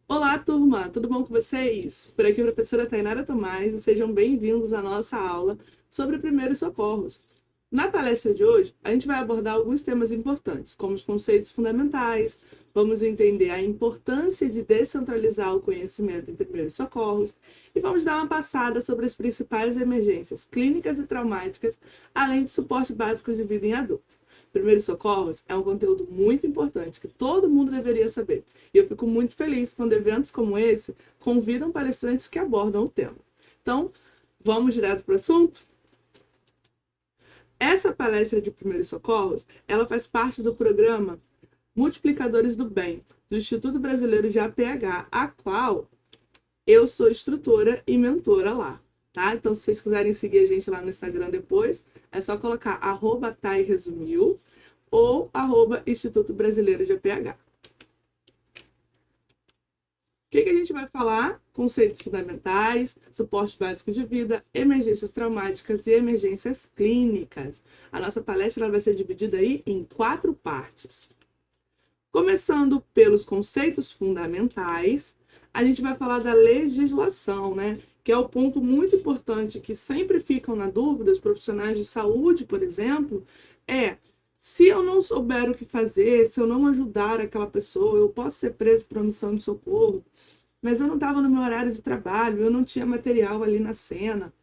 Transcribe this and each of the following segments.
Olá, turma! Tudo bom com vocês? Por aqui, a professora Tainara Tomás, e sejam bem-vindos à nossa aula sobre primeiros socorros. Na palestra de hoje, a gente vai abordar alguns temas importantes, como os conceitos fundamentais, vamos entender a importância de descentralizar o conhecimento em primeiros socorros e vamos dar uma passada sobre as principais emergências clínicas e traumáticas, além de suporte básico de vida em adulto. Primeiros socorros é um conteúdo muito importante que todo mundo deveria saber. E eu fico muito feliz quando eventos como esse convidam palestrantes que abordam o tema. Então, vamos direto para o assunto? Essa palestra de primeiros socorros, ela faz parte do programa Multiplicadores do Bem, do Instituto Brasileiro de APH, a qual eu sou instrutora e mentora lá, tá? Então, se vocês quiserem seguir a gente lá no Instagram depois, é só colocar @tairesumiu ou Instituto Brasileiro de APH. O que a gente vai falar? Conceitos fundamentais, suporte básico de vida, emergências traumáticas e emergências clínicas. A nossa palestra vai ser dividida aí em 4 partes. Começando pelos conceitos fundamentais, a gente vai falar da legislação, né? Que é o ponto muito importante que sempre ficam na dúvida, os profissionais de saúde, por exemplo, se eu não souber o que fazer, se eu não ajudar aquela pessoa, eu posso ser preso por omissão de socorro, mas eu não estava no meu horário de trabalho, eu não tinha material ali na cena.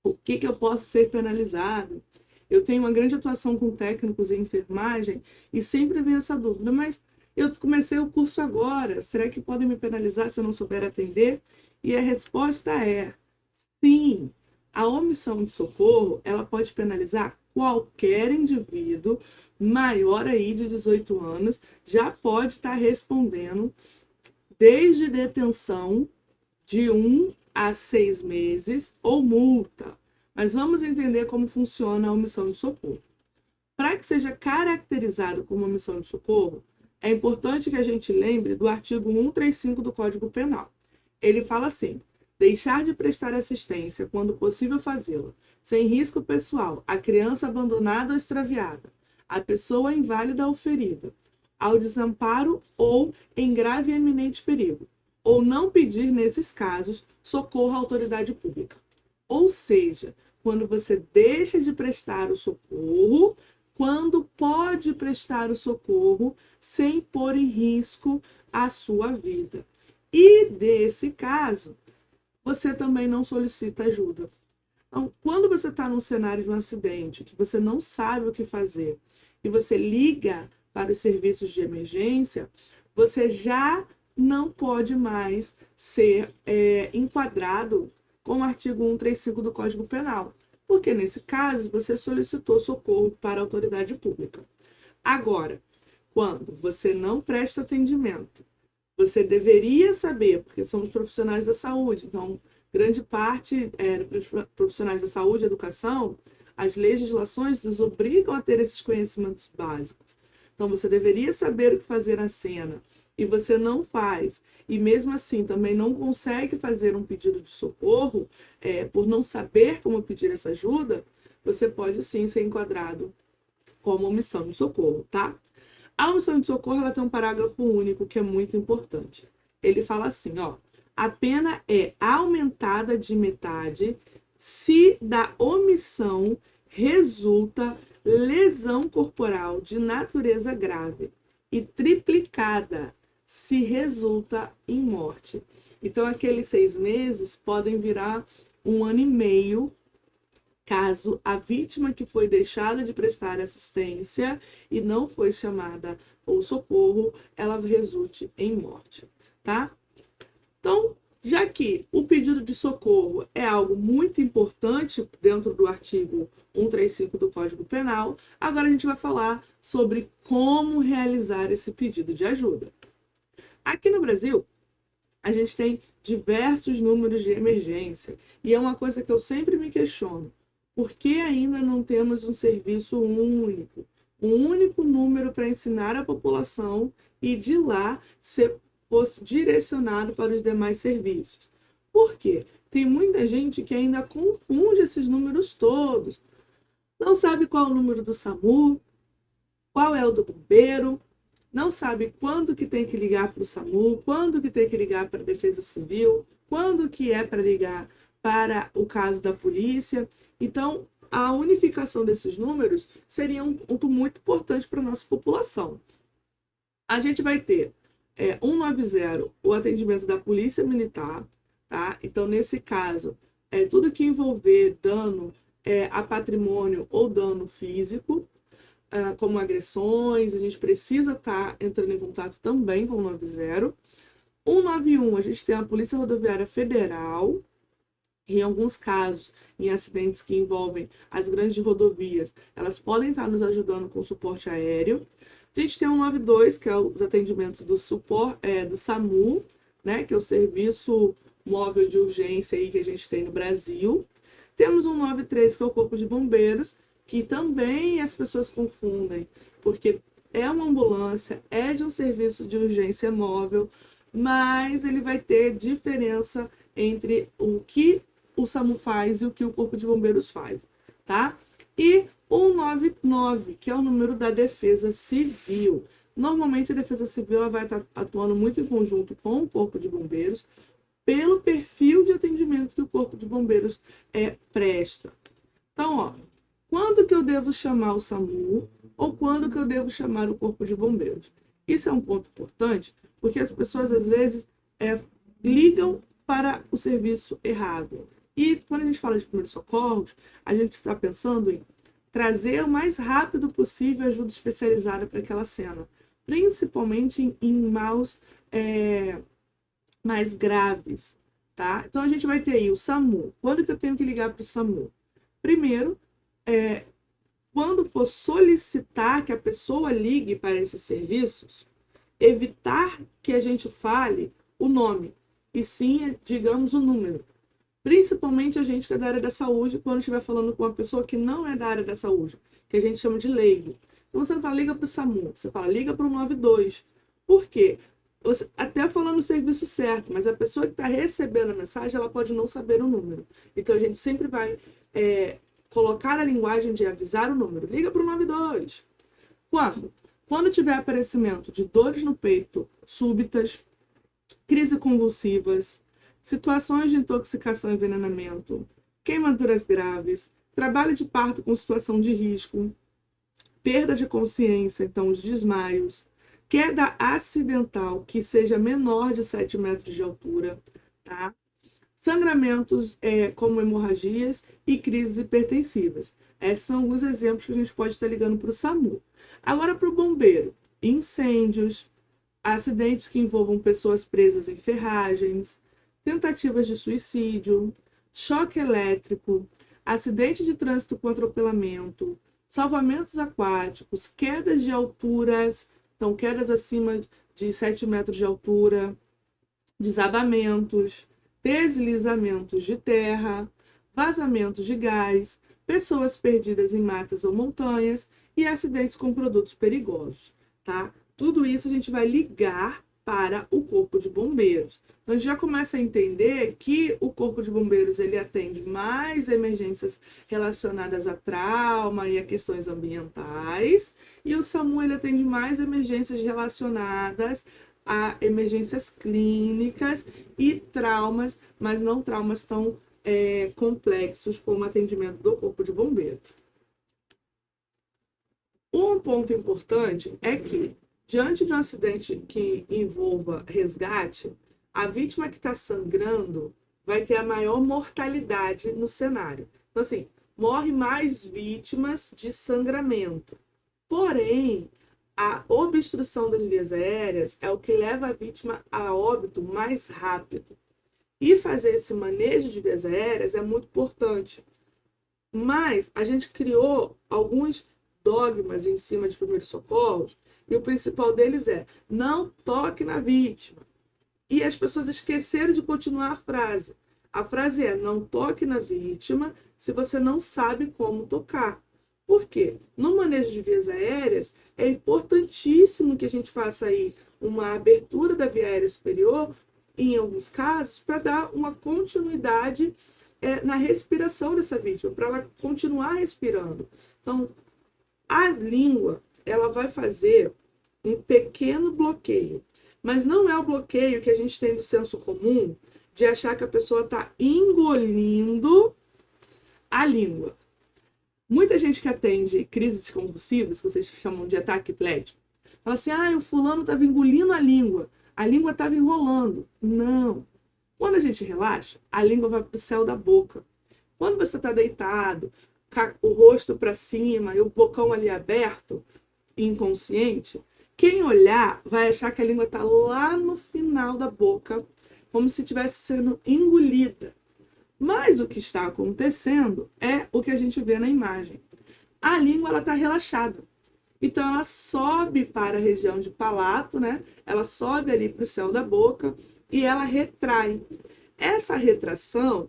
O que eu posso ser penalizado? Eu tenho uma grande atuação com técnicos em enfermagem e sempre vem essa dúvida, mas eu comecei o curso agora, será que podem me penalizar se eu não souber atender? E a resposta é sim. A omissão de socorro, ela pode penalizar qualquer indivíduo maior aí de 18 anos, já pode estar respondendo desde detenção de 1 a 6 meses ou multa. Mas vamos entender como funciona a omissão de socorro. Para que seja caracterizado como omissão de socorro, é importante que a gente lembre do artigo 135 do Código Penal. Ele fala assim: deixar de prestar assistência, quando possível fazê-la, sem risco pessoal, à criança abandonada ou extraviada, à pessoa inválida ou ferida, ao desamparo ou em grave e eminente perigo, ou não pedir, nesses casos, socorro à autoridade pública. Ou seja, quando você deixa de prestar o socorro, quando pode prestar o socorro sem pôr em risco a sua vida. E, desse caso, você também não solicita ajuda. Então, quando você está num cenário de um acidente, que você não sabe o que fazer, e você liga para os serviços de emergência, você já não pode mais ser enquadrado com o artigo 135 do Código Penal, porque nesse caso você solicitou socorro para a autoridade pública. Agora, quando você não presta atendimento, você deveria saber, porque somos profissionais da saúde, então grande parte profissionais da saúde e educação, as legislações nos obrigam a ter esses conhecimentos básicos. Então você deveria saber o que fazer na cena e você não faz, e mesmo assim também não consegue fazer um pedido de socorro, por não saber como pedir essa ajuda, você pode sim ser enquadrado como omissão de socorro, tá? A omissão de socorro, ela tem um parágrafo único que é muito importante. Ele fala assim, ó: a pena é aumentada de metade se da omissão resulta lesão corporal de natureza grave e triplicada se resulta em morte. Então, aqueles 6 meses podem virar 1 ano e meio, caso a vítima que foi deixada de prestar assistência e não foi chamada ou socorro, ela resulte em morte, tá? Então, já que o pedido de socorro é algo muito importante dentro do artigo 135 do Código Penal, agora a gente vai falar sobre como realizar esse pedido de ajuda. Aqui no Brasil, a gente tem diversos números de emergência e é uma coisa que eu sempre me questiono: por que ainda não temos um serviço único, um único número para ensinar a população e de lá ser direcionado para os demais serviços? Por quê? Tem muita gente que ainda confunde esses números todos, não sabe qual é o número do SAMU, qual é o do bombeiro, não sabe quando que tem que ligar para o SAMU, quando que tem que ligar para a Defesa Civil, quando que é para ligar para o caso da polícia. Então, a unificação desses números seria um ponto muito importante para a nossa população. A gente vai ter 190, o atendimento da Polícia Militar, tá? Então, nesse caso, tudo que envolver dano a patrimônio ou dano físico, como agressões, a gente precisa estar entrando em contato também com o 190. 191, a gente tem a Polícia Rodoviária Federal. Em alguns casos, em acidentes que envolvem as grandes rodovias, elas podem estar nos ajudando com suporte aéreo. A gente tem o 192, que é os atendimentos do do SAMU, né, que é o Serviço Móvel de Urgência aí que a gente tem no Brasil. Temos o 193, que é o Corpo de Bombeiros, que também as pessoas confundem, porque é uma ambulância, é de um serviço de urgência móvel, mas ele vai ter diferença entre o que o SAMU faz e o que o Corpo de Bombeiros faz, tá? E o 199, que é o número da Defesa Civil. Normalmente a Defesa Civil ela vai estar atuando muito em conjunto com o Corpo de Bombeiros, pelo perfil de atendimento que o Corpo de Bombeiros presta. Então, ó, quando que eu devo chamar o SAMU ou quando que eu devo chamar o Corpo de Bombeiros? Isso é um ponto importante, porque as pessoas, às vezes, ligam para o serviço errado. E quando a gente fala de primeiros socorros, a gente está pensando em trazer o mais rápido possível ajuda especializada para aquela cena, principalmente em maus mais graves, tá? Então a gente vai ter aí o SAMU. Quando que eu tenho que ligar para o SAMU? Primeiro, quando for solicitar que a pessoa ligue para esses serviços, evitar que a gente fale o nome, e sim, digamos, o número. Principalmente a gente que é da área da saúde, quando estiver falando com uma pessoa que não é da área da saúde, que a gente chama de leigo. Então você não fala liga para o SAMU, você fala liga para o 192. Por quê? Você, até falando o serviço certo, mas a pessoa que está recebendo a mensagem, ela pode não saber o número. Então a gente sempre vai colocar a linguagem de avisar o número. Liga para o 192. Quando? Quando tiver aparecimento de dores no peito súbitas, crises convulsivas, situações de intoxicação e envenenamento, queimaduras graves, trabalho de parto com situação de risco, perda de consciência, então os desmaios, queda acidental que seja menor de 7 metros de altura, tá? Sangramentos como hemorragias e crises hipertensivas. Esses são alguns exemplos que a gente pode estar ligando para o SAMU. Agora para o bombeiro, incêndios, acidentes que envolvam pessoas presas em ferragens, tentativas de suicídio, choque elétrico, acidente de trânsito com atropelamento, salvamentos aquáticos, quedas de alturas, então quedas acima de 7 metros de altura, desabamentos, deslizamentos de terra, vazamentos de gás, pessoas perdidas em matas ou montanhas e acidentes com produtos perigosos, tá? Tudo isso a gente vai ligar para o Corpo de Bombeiros. Então, a gente já começa a entender que o Corpo de Bombeiros ele atende mais emergências relacionadas a trauma e a questões ambientais, e o SAMU ele atende mais emergências relacionadas a emergências clínicas e traumas, mas não traumas tão complexos como o atendimento do Corpo de Bombeiros. Um ponto importante é que, diante de um acidente que envolva resgate, a vítima que está sangrando vai ter a maior mortalidade no cenário. Então, assim, morre mais vítimas de sangramento. Porém, a obstrução das vias aéreas é o que leva a vítima a óbito mais rápido. E fazer esse manejo de vias aéreas é muito importante. Mas a gente criou alguns dogmas em cima de primeiros socorros, e o principal deles é: não toque na vítima. E as pessoas esqueceram de continuar a frase. A frase é: não toque na vítima se você não sabe como tocar. Por quê? No manejo de vias aéreas, é importantíssimo que a gente faça aí uma abertura da via aérea superior, em alguns casos, para dar uma continuidade na respiração dessa vítima, para ela continuar respirando. Então, a língua, ela vai fazer um pequeno bloqueio. Mas não é o bloqueio que a gente tem do senso comum de achar que a pessoa está engolindo a língua. Muita gente que atende crises convulsivas, que vocês chamam de ataque epilético, fala assim, o fulano estava engolindo a língua estava enrolando. Não. Quando a gente relaxa, a língua vai para o céu da boca. Quando você está deitado, o rosto para cima e o bocão ali aberto, inconsciente, quem olhar vai achar que a língua está lá no final da boca, como se estivesse sendo engolida. Mas o que está acontecendo é o que a gente vê na imagem. A língua está relaxada. Então ela sobe para a região de palato, né? Ela sobe ali para o céu da boca e ela retrai. Essa retração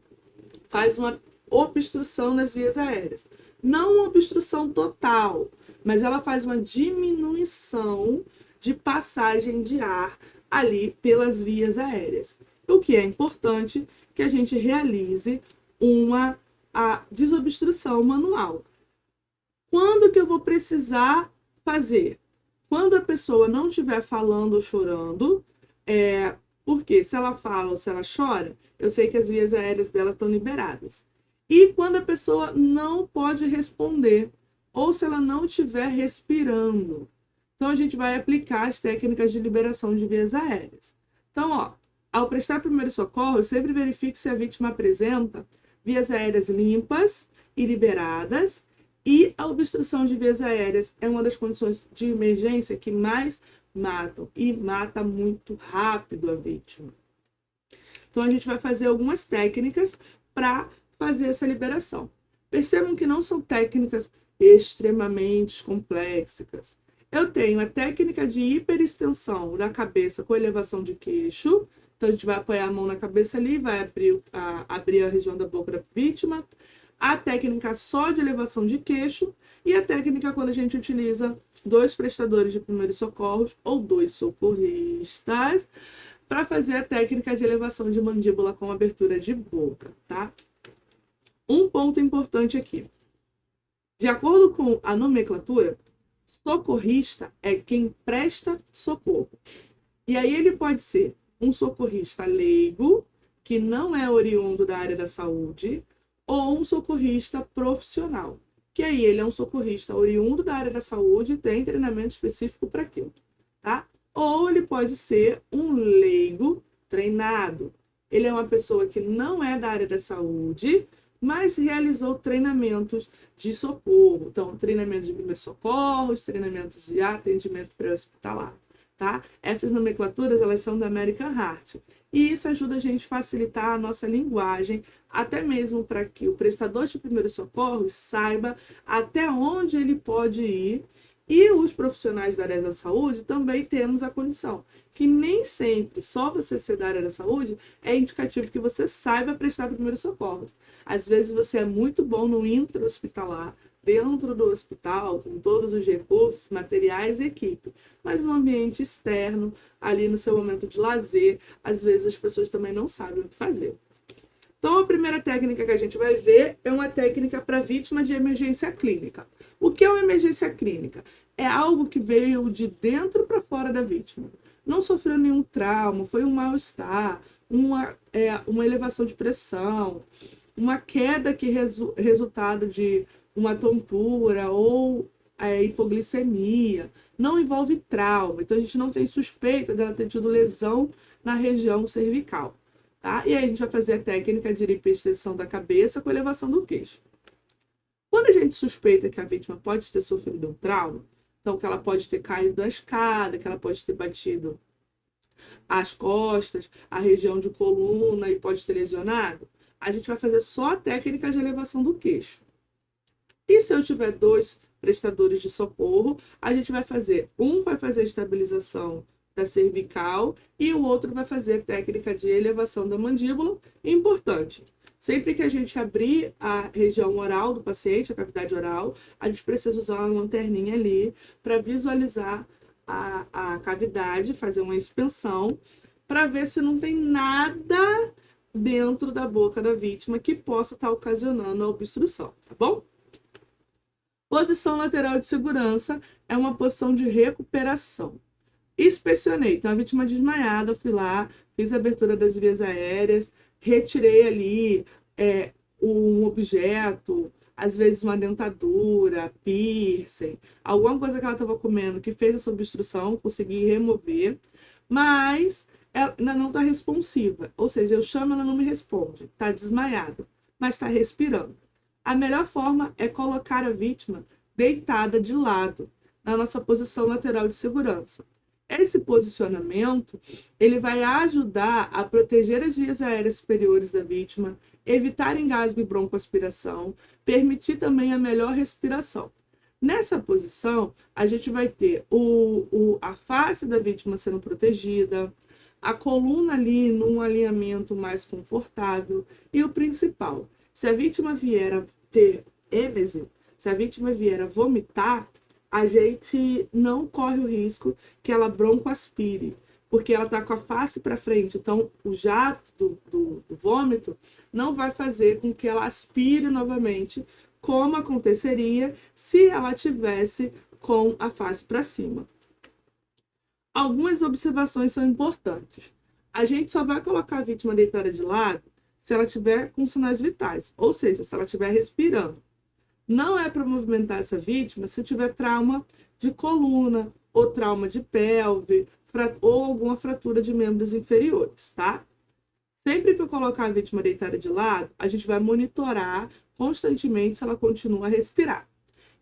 faz uma obstrução nas vias aéreas. Não uma obstrução total, mas ela faz uma diminuição de passagem de ar ali pelas vias aéreas. O que é importante que a gente realize a desobstrução manual. Quando que eu vou precisar fazer? Quando a pessoa não estiver falando ou chorando, porque se ela fala ou se ela chora, eu sei que as vias aéreas dela estão liberadas. E quando a pessoa não pode responder, ou se ela não estiver respirando. Então, a gente vai aplicar as técnicas de liberação de vias aéreas. Então, ao prestar primeiro socorro, eu sempre verifico se a vítima apresenta vias aéreas limpas e liberadas, e a obstrução de vias aéreas é uma das condições de emergência que mais matam, e mata muito rápido a vítima. Então, a gente vai fazer algumas técnicas para fazer essa liberação. Percebam que não são técnicas extremamente complexas. Eu tenho a técnica de hiperextensão da cabeça com elevação de queixo. Então, a gente vai apoiar a mão na cabeça ali, vai abrir a região da boca da vítima. A técnica só de elevação de queixo. E a técnica quando a gente utiliza 2 prestadores de primeiros socorros ou 2 socorristas para fazer a técnica de elevação de mandíbula com abertura de boca, tá? Um ponto importante aqui. De acordo com a nomenclatura, socorrista é quem presta socorro. E aí ele pode ser um socorrista leigo, que não é oriundo da área da saúde, ou um socorrista profissional, que aí ele é um socorrista oriundo da área da saúde e tem treinamento específico para aquilo, tá? Ou ele pode ser um leigo treinado. Ele é uma pessoa que não é da área da saúde, mas realizou treinamentos de socorro. Então, treinamento de primeiros socorros, treinamentos de atendimento pré-hospitalar, tá? Essas nomenclaturas, elas são da American Heart. E isso ajuda a gente a facilitar a nossa linguagem, até mesmo para que o prestador de primeiros socorros saiba até onde ele pode ir. E os profissionais da área da saúde também temos a condição que nem sempre só você ser da área da saúde é indicativo que você saiba prestar primeiros socorros. Às vezes você é muito bom no intra-hospitalar, dentro do hospital, com todos os recursos, materiais e equipe. Mas no ambiente externo, ali no seu momento de lazer, às vezes as pessoas também não sabem o que fazer. Então, a primeira técnica que a gente vai ver é uma técnica para vítima de emergência clínica. O que é uma emergência clínica? É algo que veio de dentro para fora da vítima. Não sofreu nenhum trauma, foi um mal-estar, uma elevação de pressão, uma queda que resultado de uma tontura ou hipoglicemia. Não envolve trauma, então a gente não tem suspeita dela ter tido lesão na região cervical. Tá? E aí a gente vai fazer a técnica de hiperextensão da cabeça com elevação do queixo. Quando a gente suspeita que a vítima pode ter sofrido um trauma, então que ela pode ter caído da escada, que ela pode ter batido as costas, a região de coluna e pode ter lesionado, a gente vai fazer só a técnica de elevação do queixo. E se eu tiver 2 prestadores de socorro, a gente vai fazer, um vai fazer a estabilização da cervical e o outro vai fazer a técnica de elevação da mandíbula. Importante, sempre que a gente abrir a região oral do paciente, a cavidade oral, a gente precisa usar uma lanterninha ali para visualizar a cavidade, fazer uma expansão, para ver se não tem nada dentro da boca da vítima que possa estar ocasionando a obstrução, tá bom? Posição lateral de segurança é uma posição de recuperação. Inspecionei, então a vítima desmaiada, eu fui lá, fiz a abertura das vias aéreas, retirei ali um objeto, às vezes uma dentadura, piercing, alguma coisa que ela estava comendo que fez essa obstrução, consegui remover, mas ela ainda não está responsiva, ou seja, eu chamo, ela não me responde, está desmaiada, mas está respirando. A melhor forma é colocar a vítima deitada de lado, na nossa posição lateral de segurança. Esse posicionamento, ele vai ajudar a proteger as vias aéreas superiores da vítima, evitar engasgo e broncoaspiração, permitir também a melhor respiração. Nessa posição, a gente vai ter a face da vítima sendo protegida, a coluna ali num alinhamento mais confortável e o principal, se a vítima vier a ter êmese, se a vítima vier a vomitar, a gente não corre o risco que ela broncoaspire, porque ela está com a face para frente. Então, o jato do vômito não vai fazer com que ela aspire novamente, como aconteceria se ela tivesse com a face para cima. Algumas observações são importantes. A gente só vai colocar a vítima deitada de lado se ela tiver com sinais vitais, ou seja, se ela estiver respirando. Não é para movimentar essa vítima se tiver trauma de coluna, ou trauma de pelve, ou alguma fratura de membros inferiores, tá? Sempre que eu colocar a vítima deitada de lado, a gente vai monitorar constantemente se ela continua a respirar.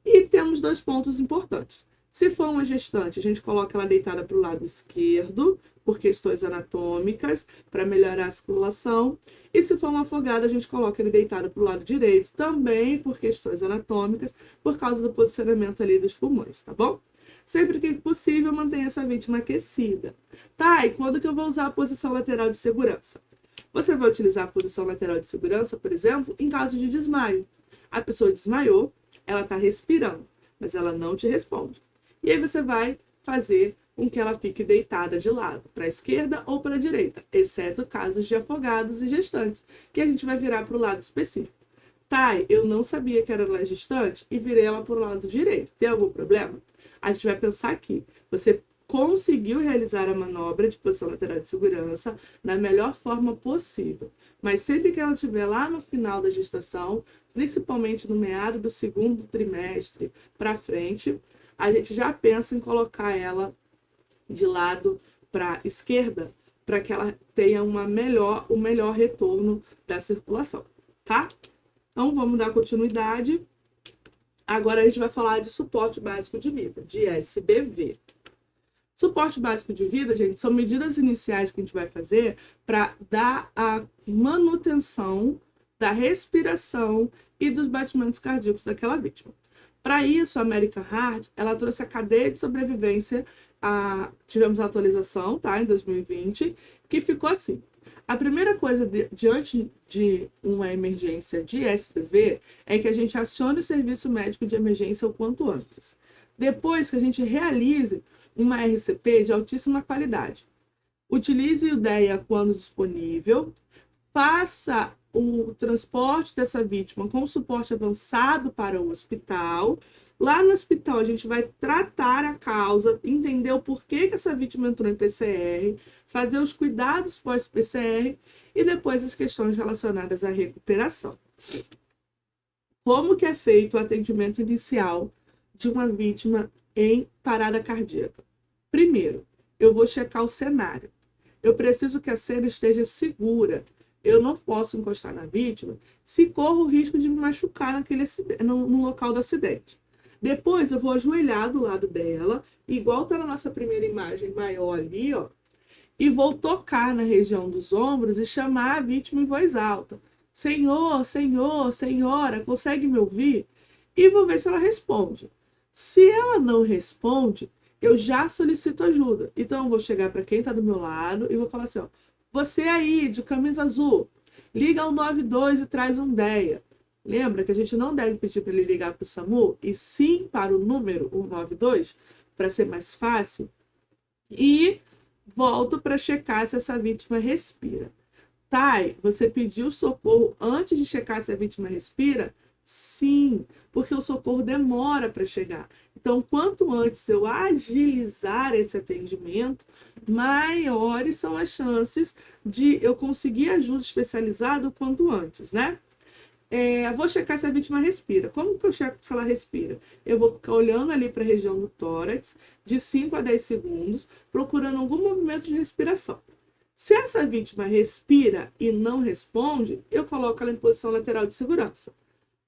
E temos 2 pontos importantes. Se for uma gestante, a gente coloca ela deitada para o lado esquerdo, por questões anatômicas, para melhorar a circulação. E se for uma afogada, a gente coloca ele deitado para o lado direito, também por questões anatômicas, por causa do posicionamento ali dos pulmões, tá bom? Sempre que possível, mantenha essa vítima aquecida. Tá, e quando que eu vou usar a posição lateral de segurança? Você vai utilizar a posição lateral de segurança, por exemplo, em caso de desmaio. A pessoa desmaiou, ela está respirando, mas ela não te responde. E aí você vai fazer com que ela fique deitada de lado, para a esquerda ou para a direita, exceto casos de afogados e gestantes, que a gente vai virar para o lado específico. Tá, eu não sabia que era ela gestante e virei ela para o lado direito. Tem algum problema? A gente vai pensar aqui. Você conseguiu realizar a manobra de posição lateral de segurança da melhor forma possível. Mas sempre que ela estiver lá no final da gestação, principalmente no meado do 2º trimestre para frente, a gente já pensa em colocar ela de lado para a esquerda, para que ela tenha um melhor retorno da circulação, tá? Então, vamos dar continuidade. Agora a gente vai falar de suporte básico de vida, de SBV. Suporte básico de vida, gente, são medidas iniciais que a gente vai fazer para dar a manutenção da respiração e dos batimentos cardíacos daquela vítima. Para isso, a American Heart, ela trouxe a cadeia de sobrevivência, tivemos a atualização, tá, em 2020, que ficou assim. A primeira coisa diante de uma emergência de SPV é que a gente acione o serviço médico de emergência o quanto antes. Depois que a gente realize uma RCP de altíssima qualidade. Utilize o DEA quando disponível, faça o transporte dessa vítima com suporte avançado para o hospital. Lá no hospital, a gente vai tratar a causa, entender o porquê que essa vítima entrou em PCR, fazer os cuidados pós-PCR e depois as questões relacionadas à recuperação. Como que é feito o atendimento inicial de uma vítima em parada cardíaca? Primeiro, eu vou checar o cenário. Eu preciso que a cena esteja segura. Eu não posso encostar na vítima se corro o risco de me machucar no local do acidente. Depois eu vou ajoelhar do lado dela, igual está na nossa primeira imagem maior ali, ó, e vou tocar na região dos ombros e chamar a vítima em voz alta. Senhor, senhor, senhora, consegue me ouvir? E vou ver se ela responde. Se ela não responde, eu já solicito ajuda. Então eu vou chegar para quem está do meu lado e vou falar assim, ó, você aí de camisa azul, liga ao 92 e traz um DEA. Lembra que a gente não deve pedir para ele ligar para o SAMU, e sim para o número 192, para ser mais fácil. E volto para checar se essa vítima respira. Thay, você pediu socorro antes de checar se a vítima respira? Sim, porque o socorro demora para chegar. Então, quanto antes eu agilizar esse atendimento, maiores são as chances de eu conseguir ajuda especializada o quanto antes, né? Vou checar se a vítima respira. Como que eu checo se ela respira? Eu vou ficar olhando ali para a região do tórax, de 5 a 10 segundos, procurando algum movimento de respiração. Se essa vítima respira e não responde, eu coloco ela em posição lateral de segurança.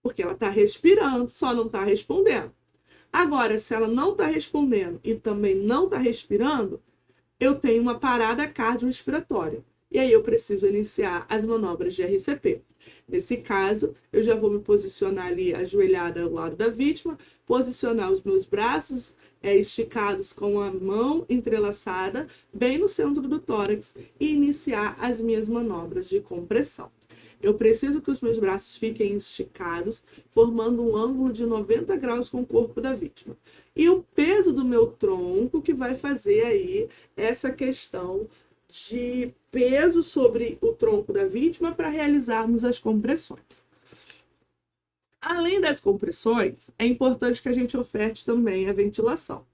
Porque ela está respirando, só não está respondendo. Agora, se ela não está respondendo e também não está respirando, eu tenho uma parada cardiorrespiratória. E aí eu preciso iniciar as manobras de RCP. Nesse caso, eu já vou me posicionar ali ajoelhada ao lado da vítima, posicionar os meus braços esticados com a mão entrelaçada bem no centro do tórax e iniciar as minhas manobras de compressão. Eu preciso que os meus braços fiquem esticados, formando um ângulo de 90 graus com o corpo da vítima. E o peso do meu tronco que vai fazer aí essa questão de peso sobre o tronco da vítima para realizarmos as compressões. Além das compressões, é importante que a gente oferte também a ventilação.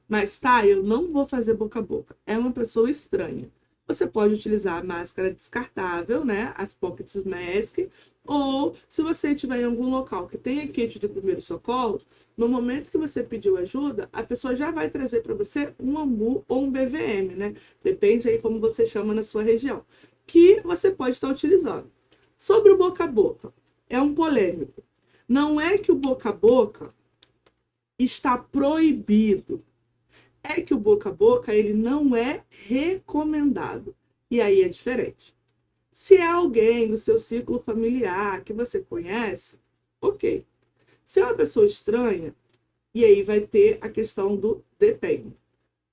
Mas tá, eu não vou fazer boca a boca. É uma pessoa estranha. Você pode utilizar a máscara descartável, né? As pocket mask, ou se você estiver em algum local que tenha kit de primeiros socorros, no momento que você pediu ajuda, a pessoa já vai trazer para você um AMBU ou um BVM, né? Depende aí como você chama na sua região, que você pode estar utilizando. Sobre o boca a boca, é um polêmico. Não é que o boca a boca está proibido. É que o boca a boca ele não é recomendado. E aí é diferente. Se é alguém do seu círculo familiar que você conhece, ok. Se é uma pessoa estranha, e aí vai ter a questão do depende. O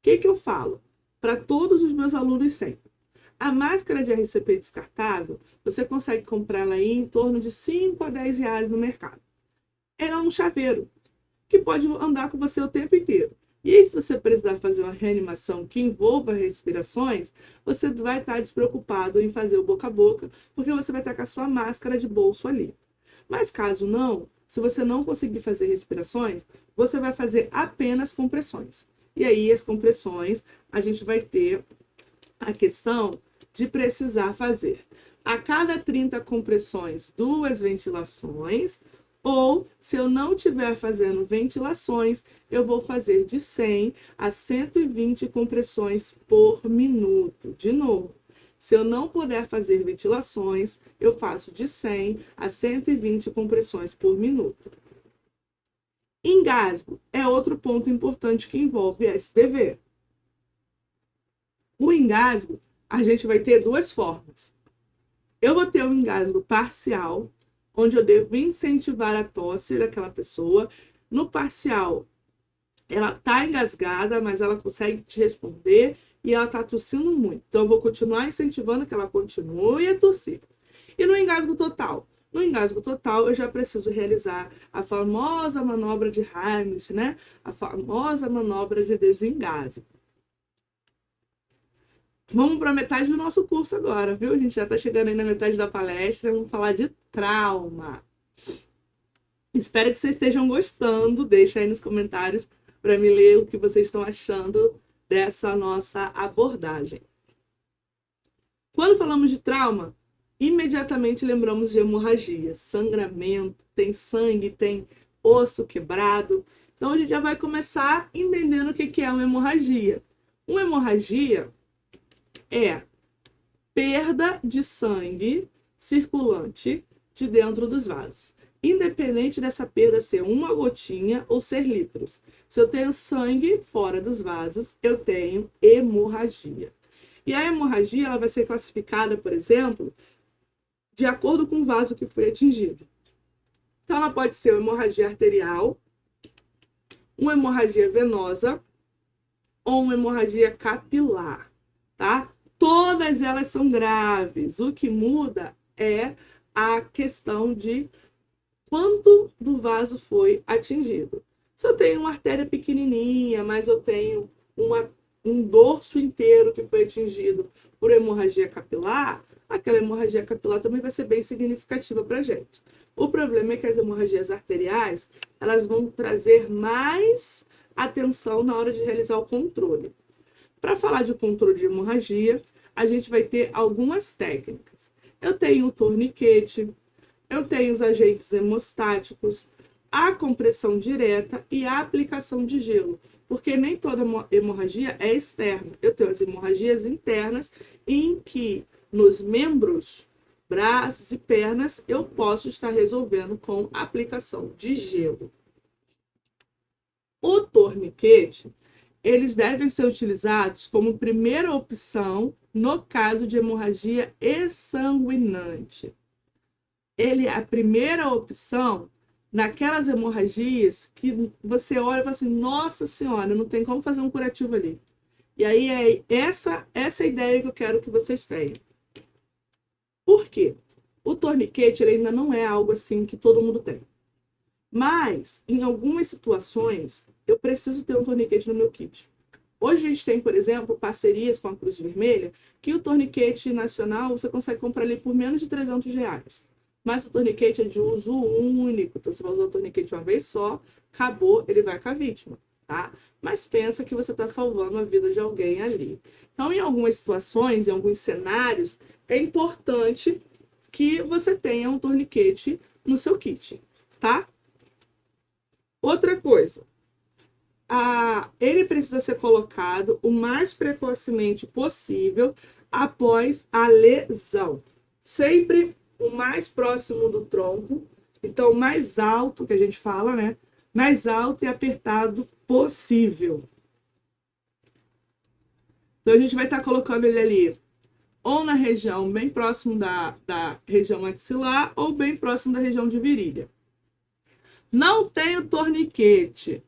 que eu falo? Para todos os meus alunos sempre. A máscara de RCP descartável, você consegue comprar ela aí em torno de 5 a 10 reais no mercado. Ela é um chaveiro que pode andar com você o tempo inteiro. E aí, se você precisar fazer uma reanimação que envolva respirações, você vai estar despreocupado em fazer o boca a boca, porque você vai estar com a sua máscara de bolso ali. Mas caso não, se você não conseguir fazer respirações, você vai fazer apenas compressões. E aí, as compressões, a gente vai ter a questão de precisar fazer a cada 30 compressões, 2 ventilações, ou, se eu não estiver fazendo ventilações, eu vou fazer de 100 a 120 compressões por minuto. De novo, se eu não puder fazer ventilações, eu faço de 100 a 120 compressões por minuto. Engasgo é outro ponto importante que envolve SPV. O engasgo, a gente vai ter duas formas. Eu vou ter um engasgo parcial, onde eu devo incentivar a tosse daquela pessoa. No parcial, ela está engasgada, mas ela consegue te responder e ela está tossindo muito. Então, eu vou continuar incentivando que ela continue a tossir. E no engasgo total? No engasgo total, eu já preciso realizar a famosa manobra de Heimlich, né? A famosa manobra de desengasgo. Vamos para a metade do nosso curso agora, viu? A gente já está chegando aí na metade da palestra. Vamos falar de trauma. Espero que vocês estejam gostando. Deixa aí nos comentários para me ler o que vocês estão achando dessa nossa abordagem. Quando falamos de trauma, imediatamente lembramos de hemorragia, sangramento, tem sangue, tem osso quebrado. Então, a gente já vai começar entendendo o que é uma hemorragia. Uma hemorragia é perda de sangue circulante de dentro dos vasos. Independente dessa perda ser uma gotinha ou ser litros. Se eu tenho sangue fora dos vasos, eu tenho hemorragia. E a hemorragia ela vai ser classificada, por exemplo, de acordo com o vaso que foi atingido. Então, ela pode ser uma hemorragia arterial, uma hemorragia venosa ou uma hemorragia capilar, tá? Todas elas são graves. O que muda é a questão de quanto do vaso foi atingido. Se eu tenho uma artéria pequenininha, mas eu tenho um dorso inteiro que foi atingido por hemorragia capilar, aquela hemorragia capilar também vai ser bem significativa para a gente. O problema é que as hemorragias arteriais, elas vão trazer mais atenção na hora de realizar o controle. Para falar de controle de hemorragia, a gente vai ter algumas técnicas. Eu tenho o torniquete, eu tenho os agentes hemostáticos, a compressão direta e a aplicação de gelo, porque nem toda hemorragia é externa. Eu tenho as hemorragias internas em que nos membros, braços e pernas, eu posso estar resolvendo com aplicação de gelo. O torniquete, eles devem ser utilizados como primeira opção no caso de hemorragia exsanguinante. Ele é a primeira opção naquelas hemorragias que você olha e fala assim, nossa senhora, não tem como fazer um curativo ali. E aí é essa ideia que eu quero que vocês tenham. Por quê? O torniquete ele ainda não é algo assim que todo mundo tem. Mas, em algumas situações, eu preciso ter um torniquete no meu kit. Hoje a gente tem, por exemplo, parcerias com a Cruz Vermelha, que o torniquete nacional você consegue comprar ali por menos de R$300. Mas o torniquete é de uso único, então você vai usar o torniquete uma vez só, acabou, ele vai com a vítima, tá? Mas pensa que você está salvando a vida de alguém ali. Então, em algumas situações, em alguns cenários, é importante que você tenha um torniquete no seu kit, tá? Outra coisa, ele precisa ser colocado o mais precocemente possível após a lesão. Sempre o mais próximo do tronco, então mais alto, que a gente fala, né? Mais alto e apertado possível. Então a gente vai estar colocando ele ali ou na região bem próximo da região maxilar ou bem próximo da região de virilha. Não tem o torniquete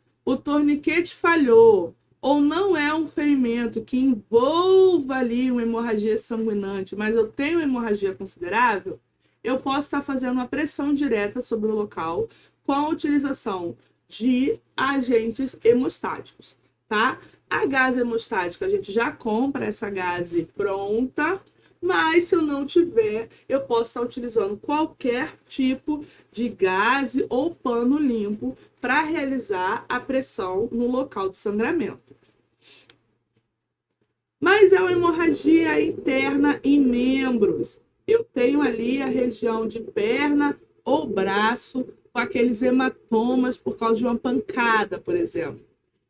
falhou, ou não é um ferimento que envolva ali uma hemorragia sanguinante, mas eu tenho uma hemorragia considerável, eu posso estar fazendo uma pressão direta sobre o local com a utilização de agentes hemostáticos, tá? A gase hemostática, a gente já compra essa gase pronta, mas se eu não tiver, eu posso estar utilizando qualquer tipo de gase ou pano limpo para realizar a pressão no local de sangramento. Mas é uma hemorragia interna em membros. Eu tenho ali a região de perna ou braço com aqueles hematomas por causa de uma pancada, por exemplo.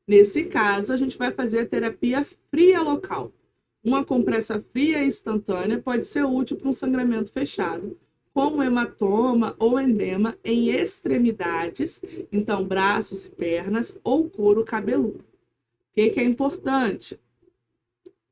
Nesse caso, a gente vai fazer a terapia fria local. Uma compressa fria e instantânea pode ser útil para um sangramento fechado, como hematoma ou edema em extremidades, então braços e pernas ou couro cabeludo. O que é importante?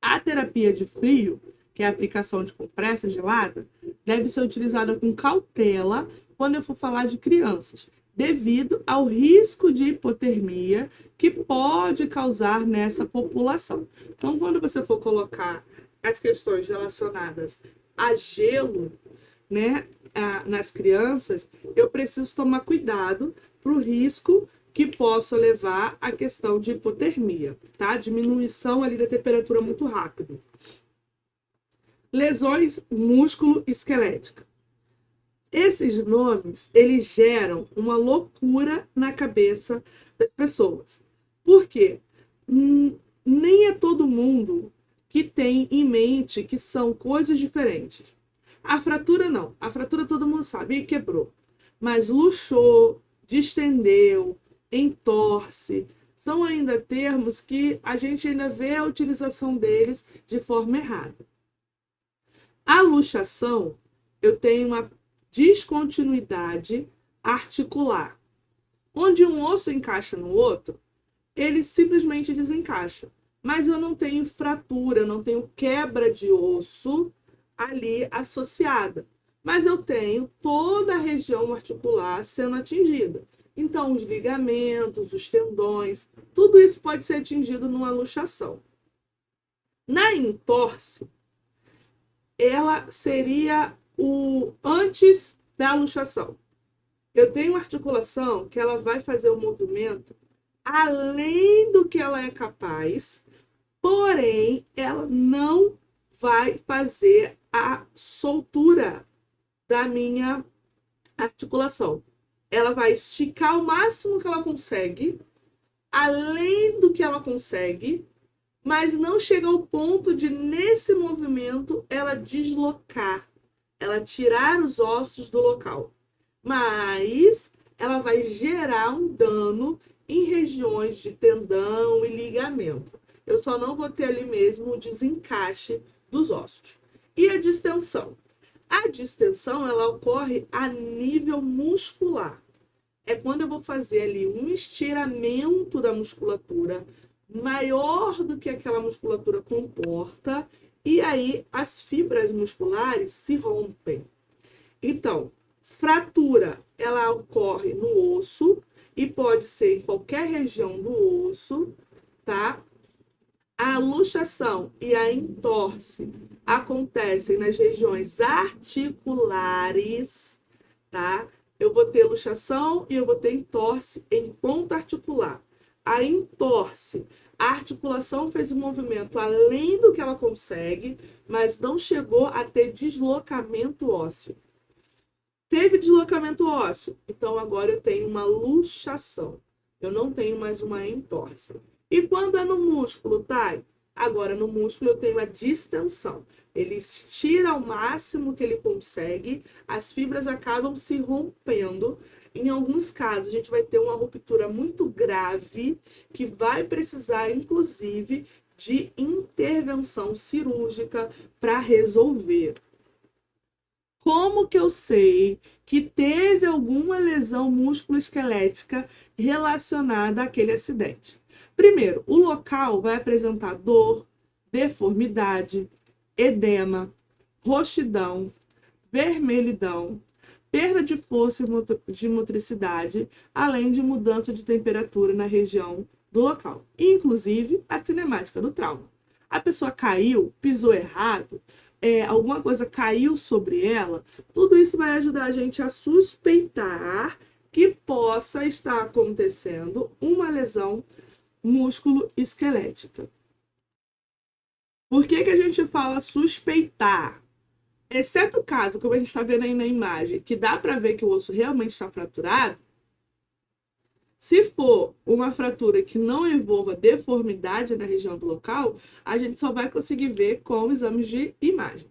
A terapia de frio, que é a aplicação de compressa gelada, deve ser utilizada com cautela quando eu for falar de crianças, devido ao risco de hipotermia que pode causar nessa população. Então, quando você for colocar as questões relacionadas a gelo, né, nas crianças, eu preciso tomar cuidado para o risco que possa levar à questão de hipotermia, tá? Diminuição ali da temperatura muito rápido. Lesões músculo-esqueléticas. Esses nomes, eles geram uma loucura na cabeça das pessoas. Por quê? Nem é todo mundo que tem em mente que são coisas diferentes. A fratura não. A fratura todo mundo sabe e quebrou. Mas luxou, distendeu, entorse, são ainda termos que a gente ainda vê a utilização deles de forma errada. A luxação, eu tenho uma descontinuidade articular. Onde um osso encaixa no outro, ele simplesmente desencaixa. Mas eu não tenho fratura, não tenho quebra de osso ali associada. Mas eu tenho toda a região articular sendo atingida. Então, os ligamentos, os tendões, tudo isso pode ser atingido numa luxação. Na entorse, ela seria o antes da luxação. Eu tenho uma articulação que ela vai fazer o movimento além do que ela é capaz, porém, ela não vai fazer a soltura da minha articulação. Ela vai esticar o máximo que ela consegue, além do que ela consegue, mas não chega ao ponto de, nesse movimento, ela deslocar, ela tirar os ossos do local. Mas ela vai gerar um dano em regiões de tendão e ligamento. Eu só não vou ter ali mesmo o desencaixe dos ossos. E a distensão? A distensão, ela ocorre a nível muscular. É quando eu vou fazer ali um estiramento da musculatura maior do que aquela musculatura comporta, e aí as fibras musculares se rompem. Então, fratura, ela ocorre no osso e pode ser em qualquer região do osso, tá? A luxação e a entorse acontecem nas regiões articulares, tá? Eu vou ter luxação e eu vou ter entorse em ponta articular. A entorse, a articulação fez um movimento além do que ela consegue, mas não chegou a ter deslocamento ósseo. Teve deslocamento ósseo, então agora eu tenho uma luxação. Eu não tenho mais uma entorse. E quando é no músculo, tá? Agora no músculo eu tenho a distensão. Ele estira ao máximo que ele consegue, as fibras acabam se rompendo. Em alguns casos, a gente vai ter uma ruptura muito grave, que vai precisar, inclusive, de intervenção cirúrgica para resolver. Como que eu sei que teve alguma lesão músculo-esquelética relacionada àquele acidente? Primeiro, o local vai apresentar dor, deformidade, edema, roxidão, vermelhidão, perda de força e de motricidade, além de mudança de temperatura na região do local, inclusive a cinemática do trauma. A pessoa caiu, pisou errado, alguma coisa caiu sobre ela, tudo isso vai ajudar a gente a suspeitar que possa estar acontecendo uma lesão músculo-esquelética. Por que a gente fala suspeitar? Exceto o caso, como a gente está vendo aí na imagem, que dá para ver que o osso realmente está fraturado, se for uma fratura que não envolva deformidade na região do local, a gente só vai conseguir ver com exames de imagem.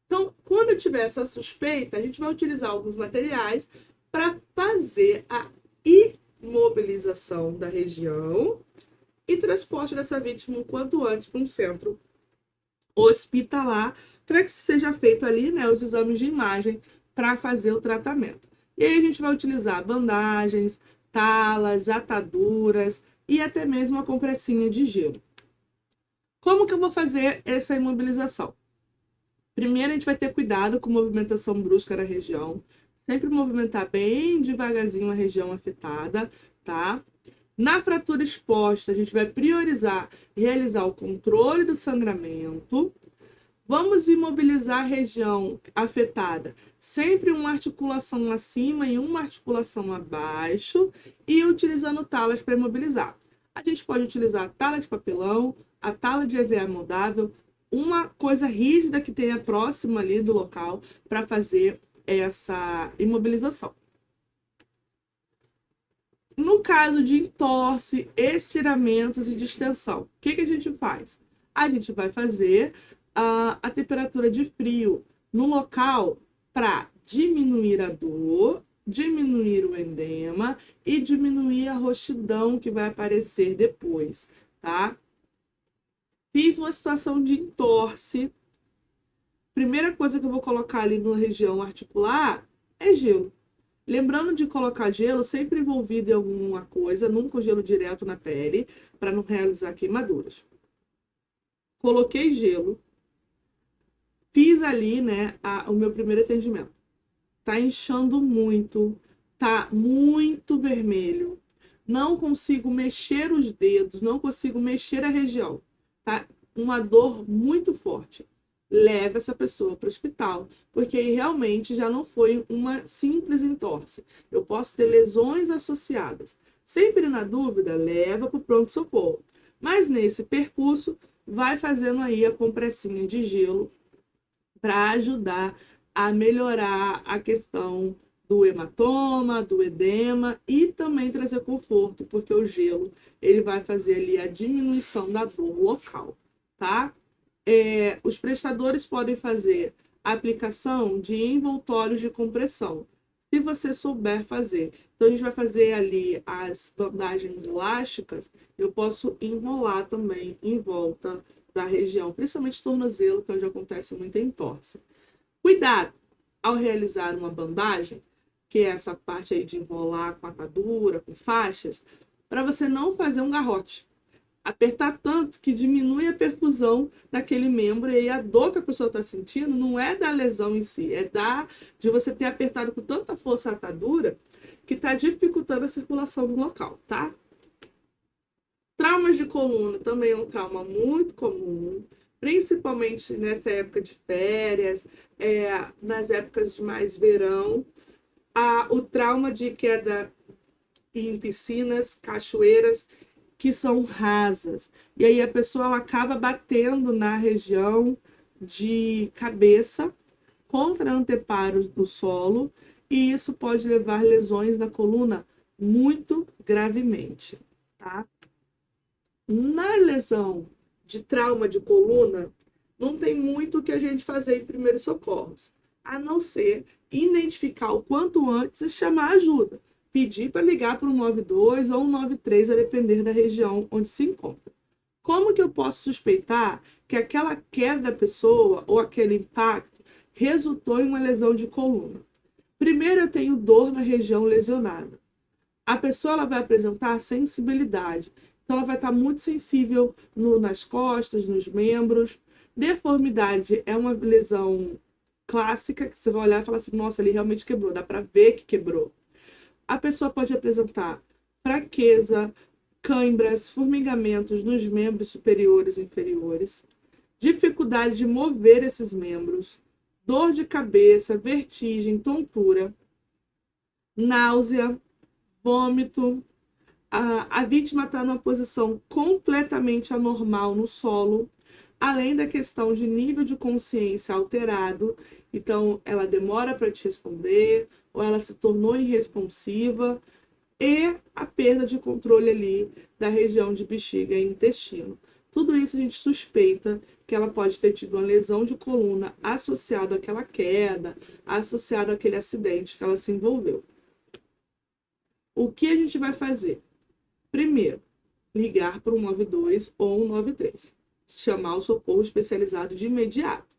Então, quando tiver essa suspeita, a gente vai utilizar alguns materiais para fazer a imobilização da região e transporte dessa vítima o quanto antes para um centro hospitalar, para que seja feito ali, né, os exames de imagem para fazer o tratamento. E aí a gente vai utilizar bandagens, talas, ataduras e até mesmo uma compressinha de gelo. Como que eu vou fazer essa imobilização? Primeiro, a gente vai ter cuidado com movimentação brusca na região. Sempre movimentar bem devagarzinho a região afetada, tá? Na fratura exposta, a gente vai priorizar realizar o controle do sangramento. Vamos imobilizar a região afetada, sempre uma articulação acima e uma articulação abaixo, e utilizando talas para imobilizar. A gente pode utilizar a tala de papelão, a tala de EVA moldável, uma coisa rígida que tenha próxima ali do local para fazer essa imobilização. No caso de entorse, estiramentos e distensão, o que a gente faz? A gente vai fazer a temperatura de frio no local para diminuir a dor, diminuir o edema e diminuir a roxidão que vai aparecer depois, tá? Fiz uma situação de entorse. Primeira coisa que eu vou colocar ali na região articular é gelo. Lembrando de colocar gelo sempre envolvido em alguma coisa, nunca o gelo direto na pele, para não realizar queimaduras. Coloquei gelo. Fiz ali, né, o meu primeiro atendimento. Tá inchando muito, tá muito vermelho. Não consigo mexer os dedos, não consigo mexer a região. Tá uma dor muito forte. Leve essa pessoa para o hospital, porque aí realmente já não foi uma simples entorse. Eu posso ter lesões associadas. Sempre na dúvida, leva para o pronto-socorro. Mas nesse percurso, vai fazendo aí a compressinha de gelo para ajudar a melhorar a questão do hematoma, do edema e também trazer conforto, porque o gelo ele vai fazer ali a diminuição da dor local, tá? Os prestadores podem fazer a aplicação de envoltórios de compressão, se você souber fazer. Então, a gente vai fazer ali as bandagens elásticas, eu posso enrolar também em volta da região, principalmente tornozelo, que é onde acontece muita entorse. Cuidado ao realizar uma bandagem, que é essa parte aí de enrolar com atadura, com faixas, para você não fazer um garrote. Apertar tanto que diminui a perfusão daquele membro e aí a dor que a pessoa está sentindo não é da lesão em si, é de você ter apertado com tanta força a atadura que está dificultando a circulação no local, tá? Traumas de coluna também é um trauma muito comum, principalmente nessa época de férias, nas épocas de mais verão. O trauma de queda em piscinas, cachoeiras, que são rasas. E aí a pessoa ela acaba batendo na região de cabeça contra anteparos do solo, e isso pode levar lesões na coluna muito gravemente, tá? Na lesão de trauma de coluna, não tem muito o que a gente fazer em primeiros socorros, a não ser identificar o quanto antes e chamar ajuda. Pedir para ligar para o 92 ou 93, a depender da região onde se encontra. Como que eu posso suspeitar que aquela queda da pessoa ou aquele impacto resultou em uma lesão de coluna? Primeiro, eu tenho dor na região lesionada. A pessoa ela vai apresentar sensibilidade. Então, ela vai estar muito sensível nas costas, nos membros. Deformidade é uma lesão clássica que você vai olhar e falar assim, nossa, ele realmente quebrou, dá para ver que quebrou. A pessoa pode apresentar fraqueza, cãibras, formigamentos nos membros superiores e inferiores, dificuldade de mover esses membros, dor de cabeça, vertigem, tontura, náusea, vômito. A vítima está numa posição completamente anormal no solo, além da questão de nível de consciência alterado. Então, ela demora para te responder, ou ela se tornou irresponsiva, e a perda de controle ali da região de bexiga e intestino. Tudo isso a gente suspeita que ela pode ter tido uma lesão de coluna associada àquela queda, associada àquele acidente que ela se envolveu. O que a gente vai fazer? Primeiro, ligar para o 192 ou 193. Chamar o socorro especializado de imediato.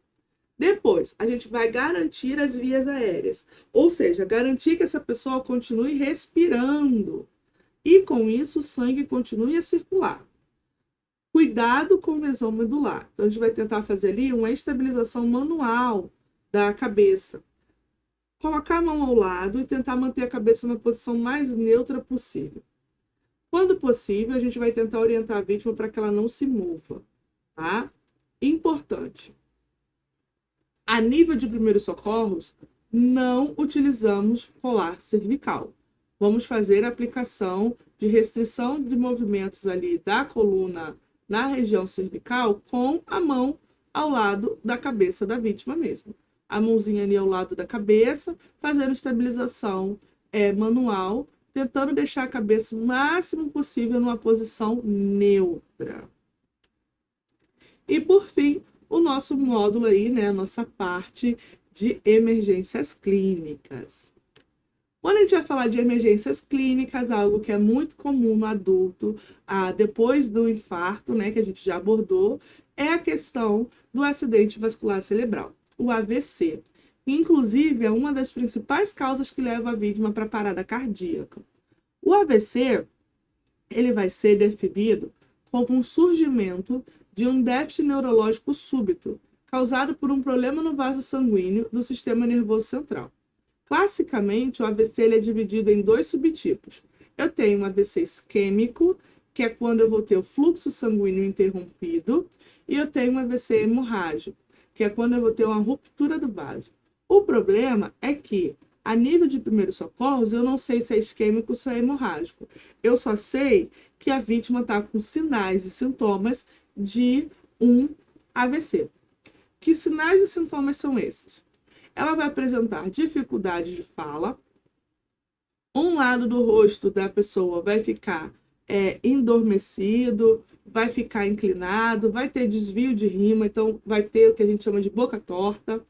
Depois, a gente vai garantir as vias aéreas, ou seja, garantir que essa pessoa continue respirando e, com isso, o sangue continue a circular. Cuidado com lesão medular. Então, a gente vai tentar fazer ali uma estabilização manual da cabeça. Colocar a mão ao lado e tentar manter a cabeça na posição mais neutra possível. Quando possível, a gente vai tentar orientar a vítima para que ela não se mova, tá? Importante. A nível de primeiros socorros, não utilizamos colar cervical. Vamos fazer a aplicação de restrição de movimentos ali da coluna na região cervical com a mão ao lado da cabeça da vítima mesmo. A mãozinha ali ao lado da cabeça, fazendo estabilização manual, tentando deixar a cabeça o máximo possível numa posição neutra. E, por fim, o nosso módulo aí, né, a nossa parte de emergências clínicas. Quando a gente vai falar de emergências clínicas, algo que é muito comum no adulto, depois do infarto, né, que a gente já abordou, é a questão do acidente vascular cerebral, o AVC. Inclusive, é uma das principais causas que leva a vítima para parada cardíaca. O AVC, ele vai ser definido como um surgimento de um déficit neurológico súbito, causado por um problema no vaso sanguíneo do sistema nervoso central. Classicamente, o AVC ele é dividido em dois subtipos. Eu tenho um AVC isquêmico, que é quando eu vou ter o fluxo sanguíneo interrompido, e eu tenho um AVC hemorrágico, que é quando eu vou ter uma ruptura do vaso. O problema é que, a nível de primeiros socorros, eu não sei se é isquêmico ou se é hemorrágico. Eu só sei que a vítima está com sinais e sintomas de um AVC. Que sinais e sintomas são esses? Ela vai apresentar dificuldade de fala, um lado do rosto da pessoa vai ficar endormecido, vai ficar inclinado, vai ter desvio de rima, então vai ter o que a gente chama de boca torta.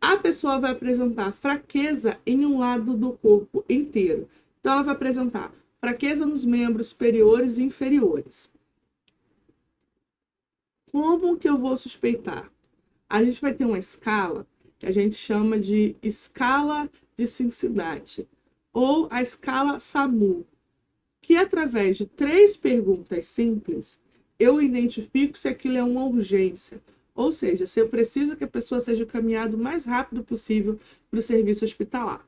A pessoa vai apresentar fraqueza em um lado do corpo inteiro. Então, ela vai apresentar fraqueza nos membros superiores e inferiores. Como que eu vou suspeitar? A gente vai ter uma escala que a gente chama de escala de Cincinnati, ou a escala SAMU, que através de 3 perguntas simples, eu identifico se aquilo é uma urgência. Ou seja, se eu preciso que a pessoa seja encaminhada o mais rápido possível para o serviço hospitalar.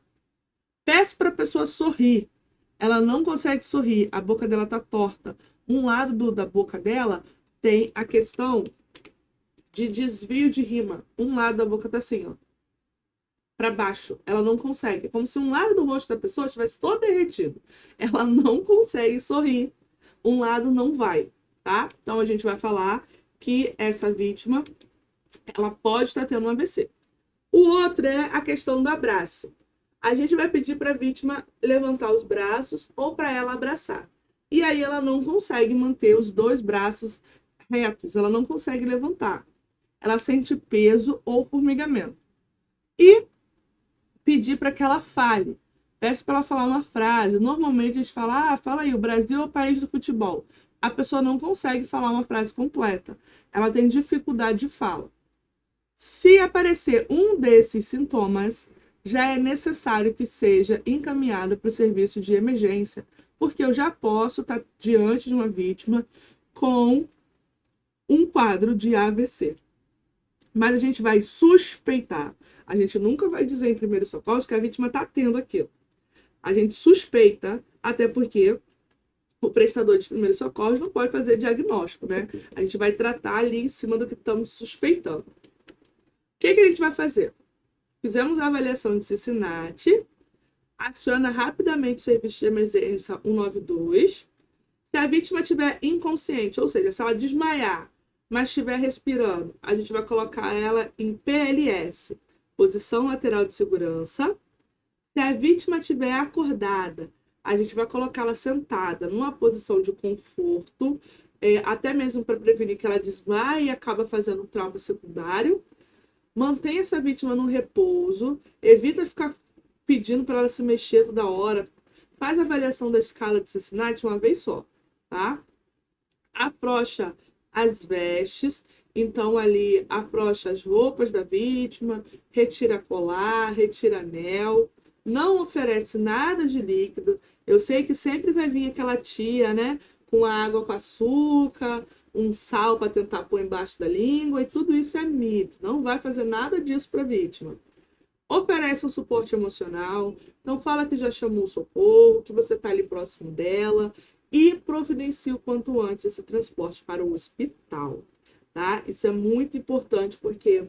Peço para a pessoa sorrir. Ela não consegue sorrir, a boca dela está torta. Um lado da boca dela tem a questão de desvio de rima. Um lado da boca está assim, ó, para baixo. Ela não consegue. É como se um lado do rosto da pessoa estivesse todo derretido. Ela não consegue sorrir. Um lado não vai, tá? Então, a gente vai falar que essa vítima, ela pode estar tendo um AVC. O outro é a questão do abraço. A gente vai pedir para a vítima levantar os braços ou para ela abraçar. E aí ela não consegue manter os 2 braços retos, ela não consegue levantar. Ela sente peso ou formigamento. E pedir para que ela fale. Peço para ela falar uma frase. Normalmente a gente fala, fala aí, o Brasil é o país do futebol. A pessoa não consegue falar uma frase completa. Ela tem dificuldade de fala. Se aparecer um desses sintomas, já é necessário que seja encaminhado para o serviço de emergência, porque eu já posso estar diante de uma vítima com um quadro de AVC. Mas a gente vai suspeitar. A gente nunca vai dizer em primeiro socorro que a vítima está tendo aquilo. A gente suspeita, até porque o prestador de primeiro socorro não pode fazer diagnóstico, né? A gente vai tratar ali em cima do que estamos suspeitando. O que a gente vai fazer? Fizemos a avaliação de Cincinnati, aciona rapidamente o serviço de emergência 192. Se a vítima estiver inconsciente, ou seja, se ela desmaiar, mas estiver respirando, a gente vai colocar ela em PLS, posição lateral de segurança. Se a vítima estiver acordada, a gente vai colocá-la sentada numa posição de conforto, até mesmo para prevenir que ela desmaie e acaba fazendo um trauma secundário. Mantém essa vítima no repouso, evita ficar pedindo para ela se mexer toda hora. Faz a avaliação da escala de Cincinnati uma vez só, tá? Afrouxa as vestes, então ali afrouxa as roupas da vítima, retira colar, retira anel, não oferece nada de líquido. Eu sei que sempre vai vir aquela tia, né, com água com açúcar, um sal para tentar pôr embaixo da língua, e tudo isso é mito. Não vai fazer nada disso para a vítima. Oferece um suporte emocional, não fala que já chamou o socorro, que você está ali próximo dela, e providencia o quanto antes esse transporte para o hospital, tá? Isso é muito importante, porque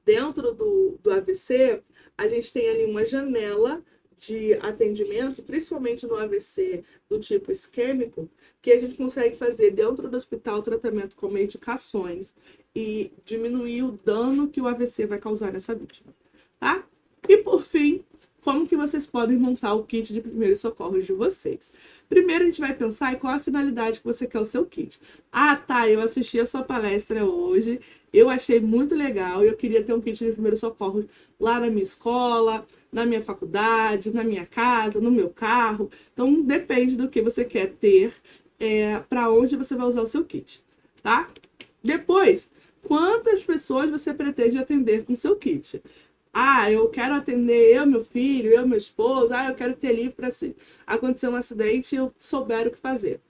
dentro do AVC, a gente tem ali uma janela de atendimento, principalmente no AVC do tipo isquêmico, que a gente consegue fazer dentro do hospital tratamento com medicações e diminuir o dano que o AVC vai causar nessa vítima, tá? E por fim, como que vocês podem montar o kit de primeiros socorros de vocês? Primeiro a gente vai pensar em qual a finalidade que você quer o seu kit. Tá, eu assisti a sua palestra hoje, eu achei muito legal, eu queria ter um kit de primeiros socorros lá na minha escola, na minha faculdade, na minha casa, no meu carro. Então depende do que você quer ter, para onde você vai usar o seu kit, tá? Depois, quantas pessoas você pretende atender com o seu kit? Eu quero atender eu, meu filho, eu, meu esposo. Eu quero ter ali para se acontecer um acidente e eu souber o que fazer.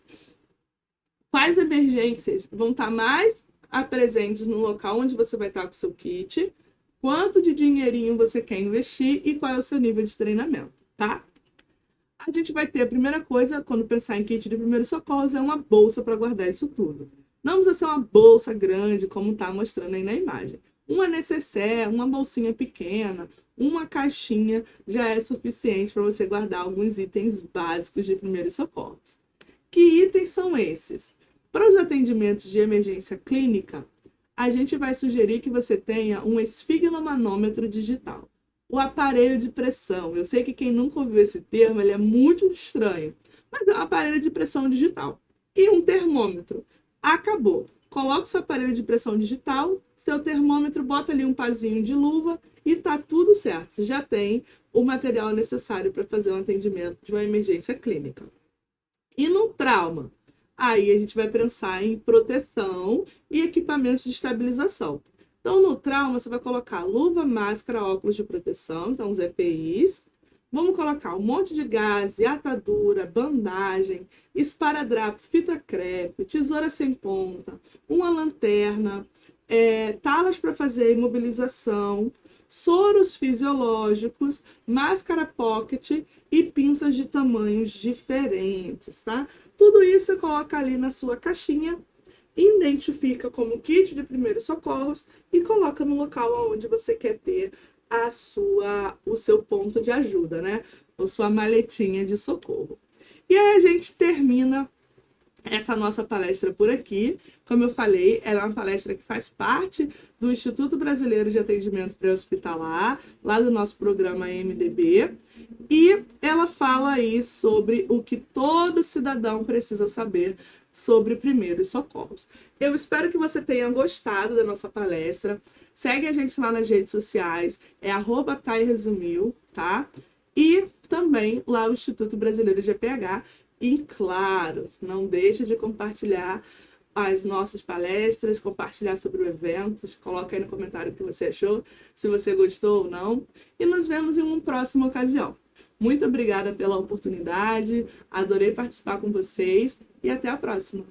Quais emergências vão estar mais presentes no local onde você vai estar com o seu kit? Quanto de dinheirinho você quer investir e qual é o seu nível de treinamento, tá? A gente vai ter a primeira coisa, quando pensar em kit de primeiros socorros, é uma bolsa para guardar isso tudo. Não precisa ser uma bolsa grande, como está mostrando aí na imagem. Uma necessaire, uma bolsinha pequena, uma caixinha já é suficiente para você guardar alguns itens básicos de primeiros socorros. Que itens são esses? Para os atendimentos de emergência clínica, a gente vai sugerir que você tenha um esfigmomanômetro digital. O aparelho de pressão. Eu sei que quem nunca ouviu esse termo, ele é muito estranho, mas é um aparelho de pressão digital. E um termômetro. Acabou. Coloca o seu aparelho de pressão digital, seu termômetro, bota ali um pazinho de luva e tá tudo certo. Você já tem o material necessário para fazer um atendimento de uma emergência clínica. E no trauma? Aí a gente vai pensar em proteção e equipamentos de estabilização. Então, no trauma, você vai colocar luva, máscara, óculos de proteção, então os EPIs. Vamos colocar um monte de gaze, atadura, bandagem, esparadrapo, fita crepe, tesoura sem ponta, uma lanterna, talas para fazer a imobilização, soros fisiológicos, máscara pocket e pinças de tamanhos diferentes, tá? Tudo isso você coloca ali na sua caixinha, identifica como kit de primeiros socorros e coloca no local onde você quer ter o seu ponto de ajuda, né? Ou sua maletinha de socorro. E aí a gente termina essa nossa palestra por aqui. Como eu falei, ela é uma palestra que faz parte do Instituto Brasileiro de Atendimento Pré-Hospitalar, lá do nosso programa MDB, e ela fala aí sobre o que todo cidadão precisa saber sobre primeiros socorros. Eu espero que você tenha gostado da nossa palestra. Segue a gente lá nas redes sociais, é @tairesumiu, tá? E também lá o Instituto Brasileiro de EPH. E, claro, não deixe de compartilhar as nossas palestras, compartilhar sobre o evento, coloca aí no comentário o que você achou, se você gostou ou não. E nos vemos em uma próxima ocasião. Muito obrigada pela oportunidade, adorei participar com vocês e até a próxima.